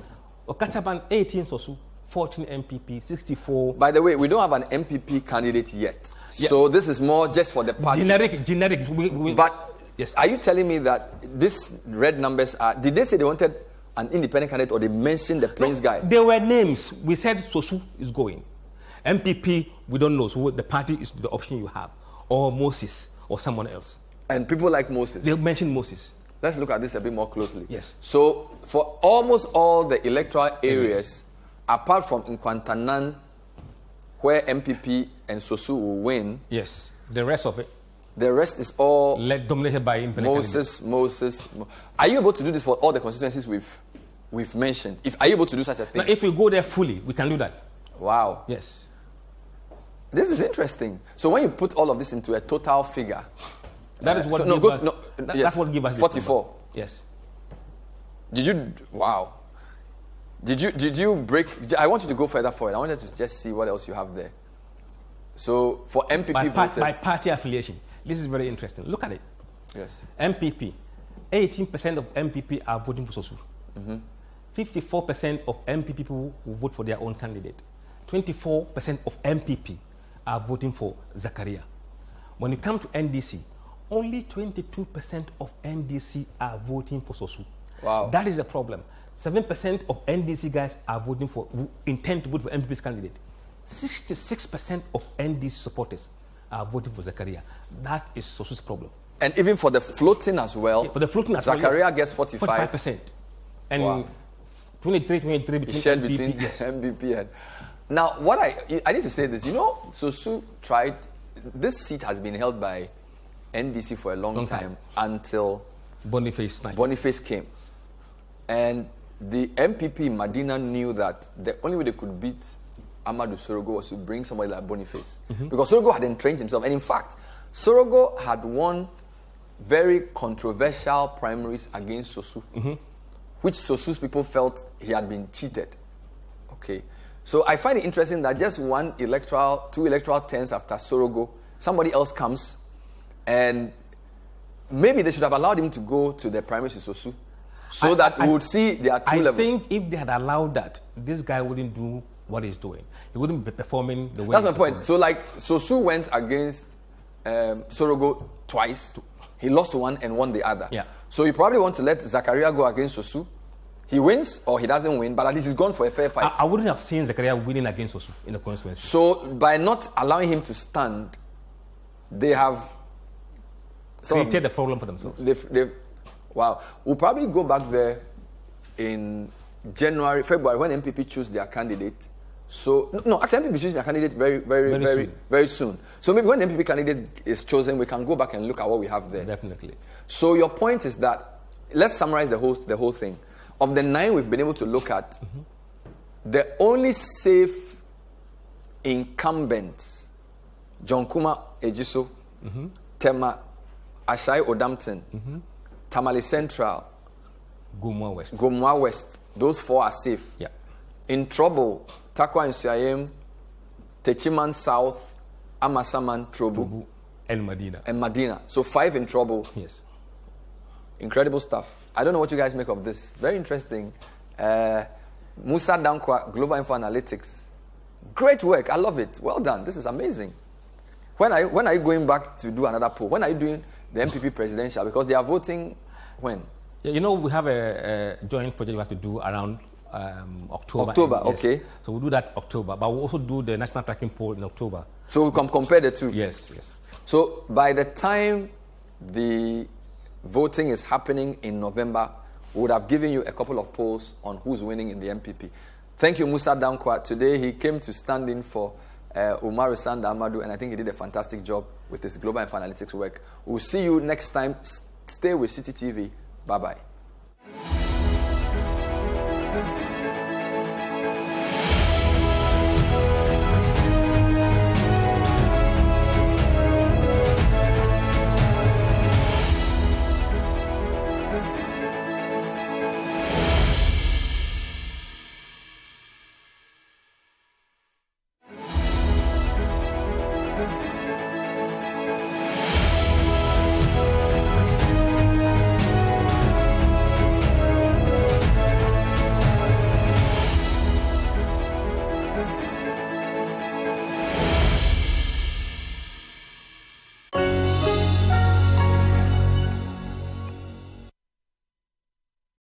Okataban 18 Sosu, 14 MPP, 64. By the way, we don't have an MPP candidate yet. Yeah. So this is more just for the party. Generic. But yes. Are you telling me that these red numbers are... Did they say they wanted an independent candidate or they mentioned the Prince guy? There were names. We said Sosu is going. MPP, we don't know. So the party is the option you have. Or Moses or someone else. And people like Moses? They mentioned Moses. Let's look at this a bit more closely. Yes. So for almost all the electoral areas, apart from Nkwantanan, where MPP and Sosu will win... Yes. The rest of it. The rest is all... dominated by independent Moses. Are you able to do this for all the constituencies we've mentioned? Are you able to do such a thing? Now, if we go there fully, we can do that. Wow. Yes. This is interesting. So when you put all of this into a total figure... That is what that's what gives us 44. Yes. Wow. Did you break... I want you to go further forward. I wanted to just see what else you have there. So for MPP voters... By party affiliation. This is very interesting. Look at it. Yes. MPP. 18% of MPP are voting for Sosu. 54% of MPP people will vote for their own candidate. 24% of MPP are voting for Zakaria. When it comes to NDC, only 22% of NDC are voting for Sosu. Wow. That is the problem. 7% of NDC guys are voting for, who intend to vote for MPP's candidate. 66% of NDC supporters are voting for Zakaria. That is Sosu's problem. And even for the floating as well, for the floating as Zakaria well, gets 45%. And wow. 23 between shared MPP, between yes. MPP and... Now, what I need to say this. You know, Sosu tried... This seat has been held by NDC for a long time until... Boniface came. And the MPP in Madina knew that the only way they could beat Amadou Sorogo was to bring somebody like Boniface. Because Sorogo had entrenched himself. And in fact, Sorogo had won very controversial primaries against Sosu, which Sosu's people felt he had been cheated. Okay. So I find it interesting that just two electoral turns after Sorogo, somebody else comes, and maybe they should have allowed him to go to the primaries in Sosu, so that we would see their true level. I think if they had allowed that, this guy wouldn't do what he's doing. He wouldn't be performing the way That's my point. So like Sosu went against Sorogo twice. He lost one and won the other. Yeah. So you probably want to let Zakaria go against Sosu. He wins or he doesn't win, but at least he's gone for a fair fight. I wouldn't have seen Zakaria winning against Sosu in the constituency. So by not allowing him to stand, they have created the problem for themselves. Wow. We'll probably go back there in February, when MPP choose their candidate. So, no, actually MPP choose their candidate very soon. So maybe when the MPP candidate is chosen, we can go back and look at what we have there. Definitely. So your point is that, let's summarize the whole thing. Of the 9 we've been able to look at, the only safe incumbents, John Kuma Ejisu, Tema, Ashai Odampton, Tamale Central, Gomoa West. Those 4 are safe. Yeah. In Trobu, Tarkwa-Nsuaem, Techiman South, Amasaman, Trobu, and Madina. So 5 in Trobu. Yes. Incredible stuff. I don't know what you guys make of this. Very interesting. Mussa Dankwa, Global Info Analytics. Great work. I love it. Well done. This is amazing. When are you going back to do another poll? When are you doing the MPP presidential? Because they are voting when? Yeah, you know, we have a joint project we have to do around October. Yes. Okay. So we'll do that October. But we'll also do the national tracking poll in October. So we can compare the two? Yes. So by the time the voting is happening in November, we would have given you a couple of polls on who's winning in the MPP. Thank you, Mussa Dankwa. Today he came to stand in for Umaru Sanda Amadu, and I think he did a fantastic job with his Global Info Analytics work. We'll see you next time. Stay with Citi TV. Bye-bye.